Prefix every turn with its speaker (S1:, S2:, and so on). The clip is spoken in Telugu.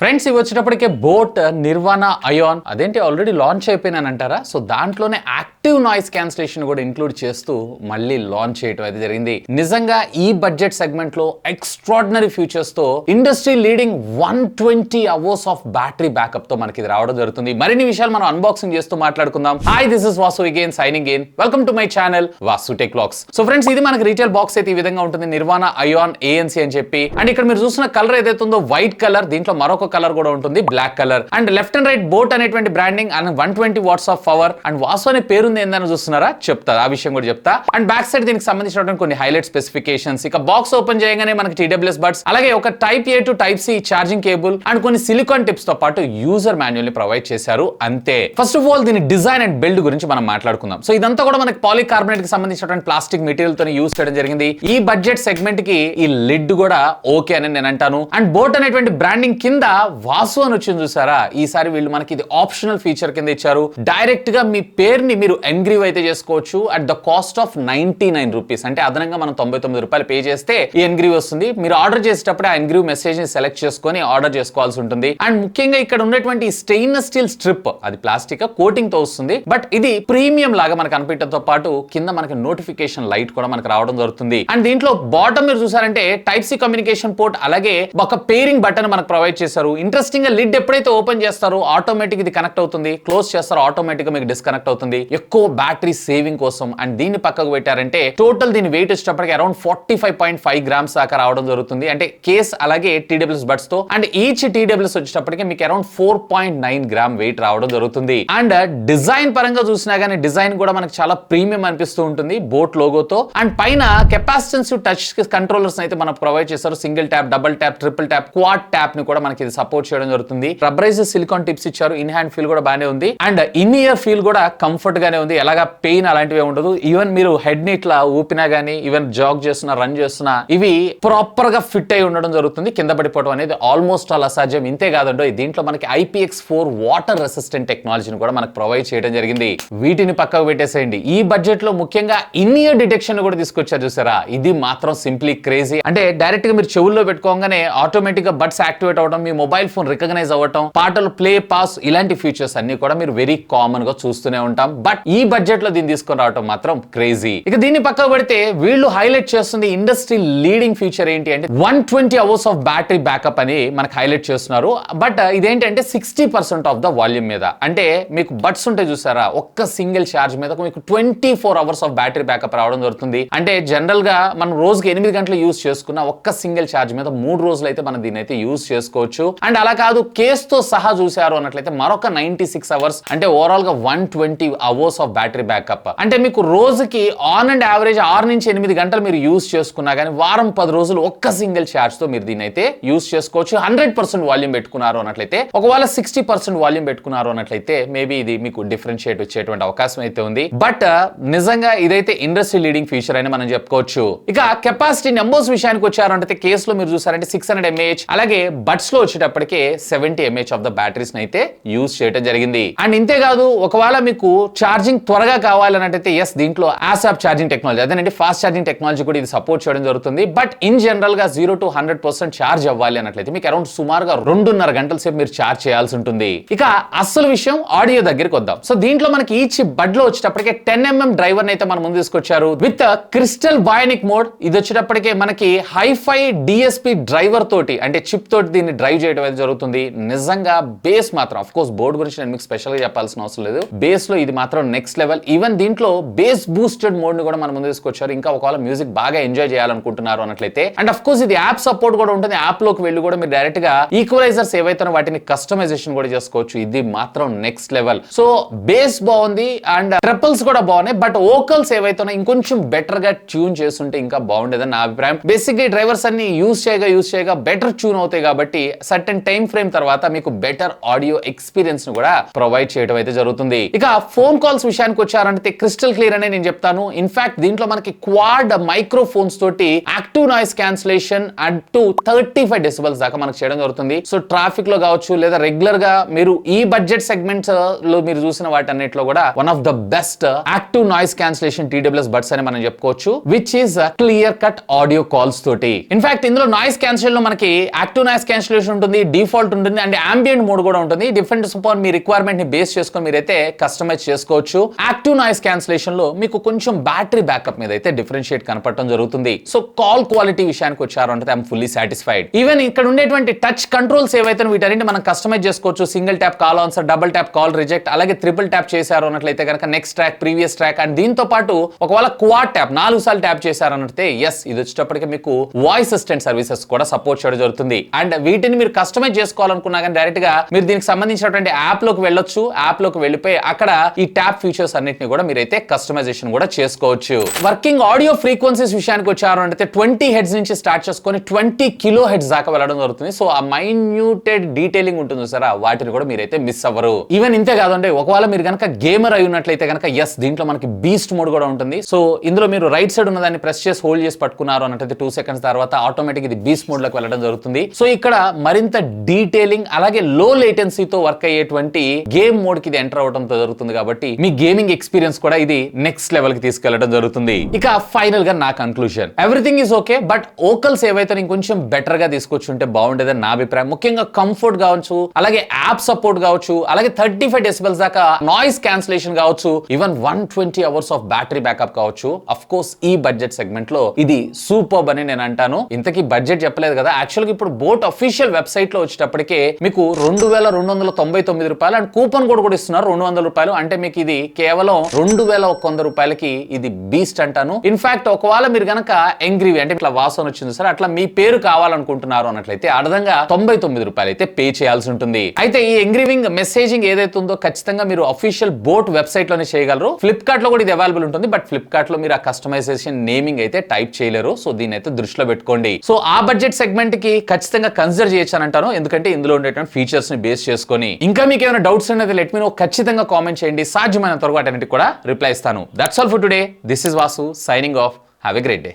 S1: ఫ్రెండ్స్ ఇవి వచ్చేటప్పటికే బోట్ నిర్వాణ అయాన్ అదేంటి ఆల్రెడీ లాంచ్ అయిపోయినాను అంటారా. సో దాంట్లోనే యాక్టివ్ నాయిస్ క్యాన్సిలేషన్ కూడా ఇంక్లూడ్ చేస్తూ మళ్ళీ లాంచ్ చేయడం అయితే జరిగింది. నిజంగా ఈ బడ్జెట్ సెగ్మెంట్ లో ఎక్స్ట్రాడినరీ ఫీచర్స్ తో industry leading 120 hours of battery backup తో మనకి ఇది రావడం జరుగుతుంది. మరిన్ని విషయాలు మనం అన్బాక్సింగ్ చేస్తూ మాట్లాడుకుందాం. Hi, this is Vasu again signing in. Welcome to my channel Vasu tech vlogs. So friends ఇది మనకి రీటైల్ బాక్స్ అయితే ఈ విధంగా ఉంటుంది. నిర్వాణ అయాన్ ANC అని చెప్పి, అండ్ ఇక్కడ మీరు చూసిన కలర్ ఏదైతే ఉందో వైట్ కలర్, దీంట్లో మరొక కలర్ కూడా ఉంటుంది black colour, and left and right boat అనేటువంటి branding and 120 watts of power and వాసు అనే పేరుంది ఏందని చూస్తున్నారా, చెప్తా ఆ విషయం కూడా చెప్తా. అండ్ బ్యాక్ సైడ్ దీనికి సంబంధించినటువంటి కొన్ని హైలైట్ స్పెసిఫికేషన్స్. ఇక బాక్స్ ఓపెన్ చేయగానే మనకి TWS బడ్స్, అలాగే ఒక type A to type C charging cable and కొన్ని సిలికాన్ టిప్స్ తో పాటు యూజర్ మాన్యువల్ ని ప్రొవైడ్ చేశారు. అంతే. ఫస్ట్ ఆఫ్ ఆల్ దీని డిజైన్ అండ్ బిల్డ్ గురించి మనం మాట్లాడుకుందాం. సో ఇదంతా కూడా మనకి పాలికార్బోనేట్ కి సంబంధించినటువంటి ప్లాస్టిక్ మెటీరియల్ తో యూజ్ చేయడం జరిగింది. ఈ బడ్జెట్ సెగ్మెంట్ కి ఈ లిడ్ కూడా ఓకే అని నేను అంటాను. అండ్ బోట్ అనేటువంటి బ్రాండింగ్ కింద వాసు అని వచ్చింది చూసారా, ఈసారి వీళ్ళు మనకి ఇది ఆప్షనల్ ఫీచర్ కింద ఇచ్చారు. డైరెక్ట్ గా మీ పేరుని మీరు ఎన్గ్రీవ్ అయితే చేసుకోవచ్చు at the cost of 99 rupees. అంటే అదనంగా మనం 99 రూపాయలు పే చేస్తే ఈ ఎన్గ్రీవ్ వస్తుంది. మీరు ఆర్డర్ చేసేటప్పుడు ఆ ఎన్గ్రీవ్ మెసేజ్ ని సెలెక్ట్ చేసుకొని ఆర్డర్ చేసుకోవాల్సి ఉంటుంది. అండ్ ముఖ్యంగా ఇక్కడ ఉన్నటువంటి స్టెయిన్లెస్ స్టీల్ స్ట్రిప్, అది ప్లాస్టిక్ కోటింగ్ తో వస్తుంది. బట్ ఇది ప్రీమియం లాగా మనకు అనిపించడంతో పాటు కింద మనకి నోటిఫికేషన్ లైట్ కూడా మనకు రావడం జరుగుతుంది. అండ్ దీంట్లో బాటమ్ మీరు చూసారంటే టైప్ C కమ్యూనికేషన్ పోర్ట్, అలాగే ఒక పేరింగ్ బటన్ మనకు ప్రొవైడ్ చేశారు. ఇంట్రెస్టింగ్ గా లిడ్ ఎప్పుడైతే ఓపెన్ చేస్తారో ఆటోమేటిక్ ఇది కనెక్ట్ అవుతుంది, క్లోజ్ చేస్తారో ఆటోమేటిక్ గా మీకు డిస్కనెక్ట్ అవుతుంది, ఎక్కువ బ్యాటరీ సేవింగ్ కోసం. అండ్ దీన్ని పక్కకు పెట్టారంటే టోటల్ దీని వెయిట్ వచ్చేటప్పటికి అరౌండ్ 45.5 గ్రామ్స్ దాకా రావడం జరుగుతుంది. అంటే కేస్ అలాగే TWS బడ్స్ తో. అండ్ ఈచ్ TWS వచ్చేటప్పటికి మీకు అరౌండ్ 4.9 గ్రామ్ వెయిట్ రావడం జరుగుతుంది. అండ్ డిజైన్ పరంగా చూసినా గానీ డిజైన్ కూడా మనకి చాలా ప్రీమియం అనిపిస్తూ ఉంటుంది బోట్ లోగోతో. అండ్ పైన కెపాసిటెన్స్ టచ్ కంట్రోలర్స్ అయితే మనకు ప్రొవైడ్ చేస్తారు. Single tap, double tap, triple tap, quad tap ని కూడా మనకి ఇది సపోర్ట్ చేయడం జరుగుతుంది. రబ్బరైజ్ సిలికాన్ టిప్స్ ఇచ్చారు. ఇన్ హ్యాండ్ ఫీల్ కూడా బాగానే ఉంది. అండ్ ఇన్ ఇయర్ ఫీల్ కూడా కంఫర్ట్ గానే ఉంది. ఎలాగా పెయిన్ అలాంటివి ఉండదు. ఈవెన్ మీరు హెడ్ ని ఇట్లా ఊపినా గానీ, ఈవెన్ జాగ్ చేస్తున్నా, రన్ చేస్తున్నా, ఇవి ప్రాపర్ గా ఫిట్ అయి ఉండడం జరుగుతుంది. కింద పడిపోవడం అనేది ఆల్మోస్ట్ ఆల్ అసాధ్యం. ఇంతే కాదండో దీంట్లో మనకి IPX4 వాటర్ రెసిస్టెంట్ టెక్నాలజీని కూడా మనకు ప్రొవైడ్ చేయడం జరిగింది. వీటిని పక్కకు పెట్టేసేయండి. ఈ బడ్జెట్ లో ముఖ్యంగా ఇన్ ఇయర్ డిటెక్షన్ కూడా తీసుకొచ్చారు చూసారా, ఇది మాత్రం సింప్లీ క్రేజీ. అంటే డైరెక్ట్ గా మీరు చెవుల్లో పెట్టుకోగానే ఆటోమేటిక్ గా బడ్స్ యాక్టివేట్ అవడం, మీ మొబైల్ ఫోన్ రికగ్నైజ్ అవ్వటం, పాటలు ప్లే, పాస్, ఇలాంటి ఫీచర్స్ అన్ని కూడా మీరు వెరీ కామన్ గా చూస్తూనే ఉంటాం. బట్ ఈ బడ్జెట్ లో దీన్ని తీసుకొని రావడం మాత్రం క్రేజీ. ఇక దీన్ని పక్కకు పెడితే వీళ్ళు హైలైట్ చేస్తుంది ఇండస్ట్రీ లీడింగ్ ఫీచర్ ఏంటి అంటే 120 అవర్స్ ఆఫ్ బ్యాటరీ బ్యాకప్ అని మనకు హైలైట్ చేస్తున్నారు. బట్ ఇదేంటంటే 60% ఆఫ్ ద వాల్యూమ్ మీద. అంటే మీకు బడ్స్ ఉంటే చూసారా, ఒక్క సింగిల్ ఛార్జ్ మీద మీకు 24 అవర్స్ ఆఫ్ బ్యాటరీ బ్యాకప్ రావడం జరుగుతుంది. అంటే జనరల్ గా మనం రోజుకి 8 గంటలు యూజ్ చేసుకున్న ఒక్క సింగిల్ ఛార్జ్ మీద 3 రోజులు అయితే మనం దీన్ని అయితే యూజ్ చేసుకోవచ్చు. అండ్ అలా కాదు, కేస్ తో సహా చూసారు అన్నట్లయితే మరొక 96 అవర్స్, అంటే ఓవరాల్ గా 120 అవర్స్ ఆఫ్ బ్యాటరీ బ్యాకప్. అంటే మీకు రోజుకి ఆన్ అండ్ యావరేజ్ 6 నుంచి 8 గంటలు మీరు యూజ్ చేసుకున్నా కానీ వారం 10 రోజులు ఒక్క సింగిల్ ఛార్జ్ తో మీరు దీన్ని అయితే యూజ్ చేసుకోవచ్చు. 100% వాల్యూమ్ పెట్టుకున్నారు అన్నట్లయితే, ఒకవేళ 60% వాల్యూమ్ పెట్టుకున్నారు అన్నట్లయితే మేబీ ఇది మీకు డిఫరెన్షియేట్ వచ్చేటువంటి అవకాశం అయితే ఉంది. బట్ నిజంగా ఇదైతే ఇండస్ట్రీ లీడింగ్ ఫీచర్ అని మనం చెప్పుకోవచ్చు. ఇక కెపాసిటీ నెంబర్స్ విషయానికి వచ్చారంటే కేసులో మీరు చూసారంటే 600 mAh, అలాగే బడ్స్ లో వచ్చేటప్పటికే 70 mAh ఆఫ్ ద బ్యాటరీస్ అయితే యూజ్ చేయడం జరిగింది. అండ్ ఇంతేకాదు, ఒకవేళ మీకు ఛార్జింగ్ త్వరగా కావాలన్నట్టయితే ఎస్, దీంట్లో ASAP ఛార్జింగ్ టెక్నాలజీ, అదేనంటే ఫాస్ట్ ఛార్జింగ్ టెక్నాలజీ కూడా ఇది సపోర్ట్ చేయడం జరుగుతుంది. బట్ ఇన్ జనరల్ గా 0 to 100% ఛార్జ్ అవ్వాలి అన్నట్లయితే మీకు అరౌండ్ సుమారుగా 2.5 గంటల సేపు మీరు ఛార్జ్ చేయాల్సి ఉంటుంది. ఇక అసలు విషయం ఆడియో దగ్గరికి వద్దాం. సో దీంట్లో మనకి ఈచ్ బడ్ లో వచ్చేటప్పటికే 10mm డ్రైవర్ అయితే మన ముందు తీసుకొచ్చారు విత్ క్రిస్టల్ బయానిక్ మోడ్. ఇది వచ్చేటప్పటికే మనకి హైఫై DSP డ్రైవర్ తోటి, అంటే చిప్ తోటి దీన్ని డ్రైవ్ చేయడం అయితే జరుగుతుంది. నిజంగా బేస్ మాత్రం, ఆఫ్ కోర్స్ బోర్డ్ గురించి నేను మీకు స్పెషల్ గా చెప్పాల్సిన అవసరం లేదు, బేస్ లో ఇది మాత్రం నెక్స్ట్ లెవెల్. ఈవెన్ దీంట్లో బేస్ బూస్టెడ్ మోడ్ ని కూడా మన ముందు తీసుకొచ్చారు. ఇంకా ఒకవేళ మ్యూజిక్ బాగా ఎంజాయ్ చేయాలనుకుంటున్నారు అన్నట్లయితే, అండ్ ఆఫ్ కోర్స్ ఇది యాప్ సపోర్ట్ కూడా ఉంటుంది. యాప్ లోకి వెళ్ళి కూడా మీరు డైరెక్ట్ గా ఈక్వలైజర్స్ ఏవైతే వాటిని కస్టమైజేషన్ కూడా చేసుకోవచ్చు. ఇది మాత్రం నెక్స్ట్ లెవెల్. సో బేస్ బాగుంది అండ్ ట్రిపుల్స్ కూడా బాగున్నాయి. బట్ వోకల్స్ ఏవైతే ఇంకొంచెం బెటర్ గా ట్యూన్ చేస్తుంటే ఇంకా బాగుండేదని నా అభిప్రాయం. బేసిక్ గా డ్రైవర్స్ అన్ని యూజ్ చేయగా బెటర్ ట్యూన్ అవుతాయి కాబట్టి సర్టెన్ టైం ఫ్రేమ్ తర్వాత మీకు బెటర్ ఆడియో ఎక్స్పీరియన్స్ ను కూడా ప్రొవైడ్ చేయడం అయితే జరుగుతుంది. ఇక ఫోన్ కాల్స్ విషయానికి వచ్చారంటే క్రిస్టల్ క్లియర్ అనే నేను చెప్తాను. ఇన్ఫాక్ట్ దీంట్లో మనకి క్వాడ్ మైక్రోఫోన్స్ తోటి active noise cancellation up to 35 decibels దాకా మనకు చేయడం జరుగుతుంది. సో ట్రాఫిక్ లో కావచ్చు లేదా రెగ్యులర్ గా మీరు ఈ బడ్జెట్ సెగ్మెంట్స్ లో మీరు చూసిన వాటన్నిటిలో కూడా one of the best active noise cancellation TWS buds అని మనం చెప్పుకోవచ్చు, which is clear cut audio calls తోటి. ఇన్ఫాక్ట్ ఇందులో నాయిస్ క్యాన్సిలేషన్ లో మనకి యాక్టివ్ నాయిస్ క్యాన్సిలేషన్ ఉంటుంది, డిఫాల్ట్ ఉంటుంది అండ్ ambient మోడ్ కూడా ఉంటుంది. డిఫరెంట్ అపాన్ మీ రిక్వైర్మెంట్ ని బేస్ చేసుకొని మీరైతే కస్టమైజ్ చేసుకోవచ్చు. యాక్టివ్ నాయిస్ క్యాన్సిలేషన్ లో మీకు కొంచెం బ్యాటరీ బ్యాకప్ మీద అయితే డిఫరెన్షియేట్ కనపడటం జరుగుతుంది. సో కాల్ క్వాలిటీ విషయానికి వచ్చారు అంటే ఐఎమ్ ఫుల్లీ సాటిస్ఫైడ్. ఈవెన్ ఇక్కడ ఉండేటువంటి టచ్ కంట్రోల్స్ ఏవైతే వీటన్నిటి మనం కస్టమైజ్ చేసుకోవచ్చు. Single tap call answer, double tap call reject, అలాగే ట్రిపుల్ ట్యాప్ చేశారు అన్నట్లయితే కనుక next track, previous track and దీంతో పాటు ఒకవేళ క్వాడ్ ట్యాప్ 4 సార్లు ట్యాప్ చేశారు అన్నట్లయితే ఎస్ ఇది వచ్చేటప్పటికి మీకు వాయిస్ అసిస్టెంట్ సర్వీసెస్ కూడా సపోర్ట్ చేయడం జరుగుతుంది. అండ్ వీటిని మీరు కస్టమైజ్ చేసుకోవాలనుకున్నా కానీ డైరెక్ట్ గా మీరు దీనికి సంబంధించినటువంటి యాప్ లోకి వెళ్ళొచ్చు. యాప్ లోకి వెళ్ళిపోయి అక్కడ ఈ ట్యాప్ ఫీచర్స్ అన్నిటిని కూడా మీరైతే కస్టమైజేషన్ కూడా చేసుకోవచ్చు. వర్కింగ్ ఆడియో ఫ్రీక్వెన్సీస్ విషయానికి వచ్చారు అంటే 20 హెడ్స్ నుంచి స్టార్ట్ చేసుకొని 20 కిలో హెడ్స్ దాకా వెళ్ళడం జరుగుతుంది. సో ఆ మైన్యూటెడ్ డీటెయిలింగ్ ఉంటుంది సరే వాటిని కూడా మీరైతే మిస్ అవ్వరు. ఈవెన్ ఇంతే కాదంటే ఒకవేళ మీరు కనుక గేమర్ అయి ఉన్నట్లయితే కనుక ఎస్ దీంట్లో మనకి బీస్ట్ మోడ్ కూడా ఉంటుంది. సో ఇందులో మీరు రైట్ సైడ్ ఉన్న దాన్ని ప్రెస్ చేసి హోల్డ్ చేసి పట్టుకున్నారు అన్నట్లయితే 2 సెకండ్స్ తర్వాత ఆటోమేటిక్ ఇది బీస్ట్ మోడ్ లోకి వెళ్ళడం జరుగుతుంది. సో ఇక్కడ మరింత డీటెయిలింగ్ అలాగే లో లేటెన్సీతో వర్క్ అయ్యేటువంటి గేమ్ మోడ్ కి ఇది ఎంటర్ అవడంతో జరుగుతుంది. కాబట్టి మీ గేమింగ్ ఎక్స్పీరియన్స్ కూడా ఇది నెక్స్ట్ లెవెల్ కి తీసుకెళ్లడం జరుగుతుంది. ఇక ఫైనల్ గా నా conclusion, everything is okay but vocals ఏవైతే ఇంకొంచెం బెటర్ గా తీసుకొచ్చుంటే బాగుండేదని నా అభిప్రాయం. ముఖ్యంగా కంఫర్ట్ కావచ్చు, అలాగే యాప్ సపోర్ట్ కావచ్చు, అలాగే 35 డెసిబెల్స్ దాకా నాయిస్ క్యాన్సిలేషన్ కావచ్చు, even 120 hours of battery backup కావచ్చు. అఫ్ కోర్స్ ఈ బడ్జెట్ సెగ్మెంట్ లో ఇది సూపర్బ్ అని నేను అంటాను. ఇంతకీ బడ్జెట్ చెప్పలేదు కదా, యాక్చువల్ గా ఇప్పుడు బోట్ అఫీషియల్ వెబ్సైట్ లో వచ్చేటప్పటికే మీకు 2299 రూపాయలు అండ్ కూపన్ కోడ్ కూడా ఇస్తున్నారు 200 రూపాయలు. అంటే మీకు ఇది కేవలం 2100 రూపాయలకి ఇది బీస్ట్ అంటాను. ఇన్ఫాక్ట్ ఒకవేళ మీరు గనక ఎంగ్రీవి అంటే ఇట్లా వాసన వచ్చింది సార్ అట్లా మీ పేరు కావాలనుకుంటున్నారు అన్నట్లయితే అర్థంగా 99 రూపాయలు అయితే పే చేయాల్సి ఉంటుంది. అయితే ఈ ఎంగ్రీవింగ్ మెసేజింగ్ ఏదైతే ఉందో ఖచ్చితంగా మీరు అఫీషియల్ బోట్ వెబ్సైట్ లోనే చేయగలరు. ఫ్లిప్కార్ట్ లో కూడా ఇది అవైలబుల్ ఉంటుంది. బట్ ఫ్లిప్కార్ట్ లో మీరు ఆ కస్టమైజేషన్ నేమింగ్ అయితే టైప్ చేయలేరు. సో దీని అయితే దృష్టిలో పెట్టుకోండి. సో ఆ బడ్జెట్ సెగ్మెంట్ కి ఖచ్చితంగా కన్సిడర్ చేయొచ్చు అని అంటాను. ఎందుకంటే ఇందులో ఉండేటువంటి ఫీచర్స్ ని బేస్ చేసుకొని. ఇంకా మీకు ఏమైనా డౌట్స్ అనేది లెట్ మీ నో, ఖచ్చితంగా కామెంట్ చేయండి. సాధ్యమైనంత వరకు వాటన్నిటికి కూడా రిప్లై ఇస్తాను. That's all for today. This is Vasu signing off. Have a great day.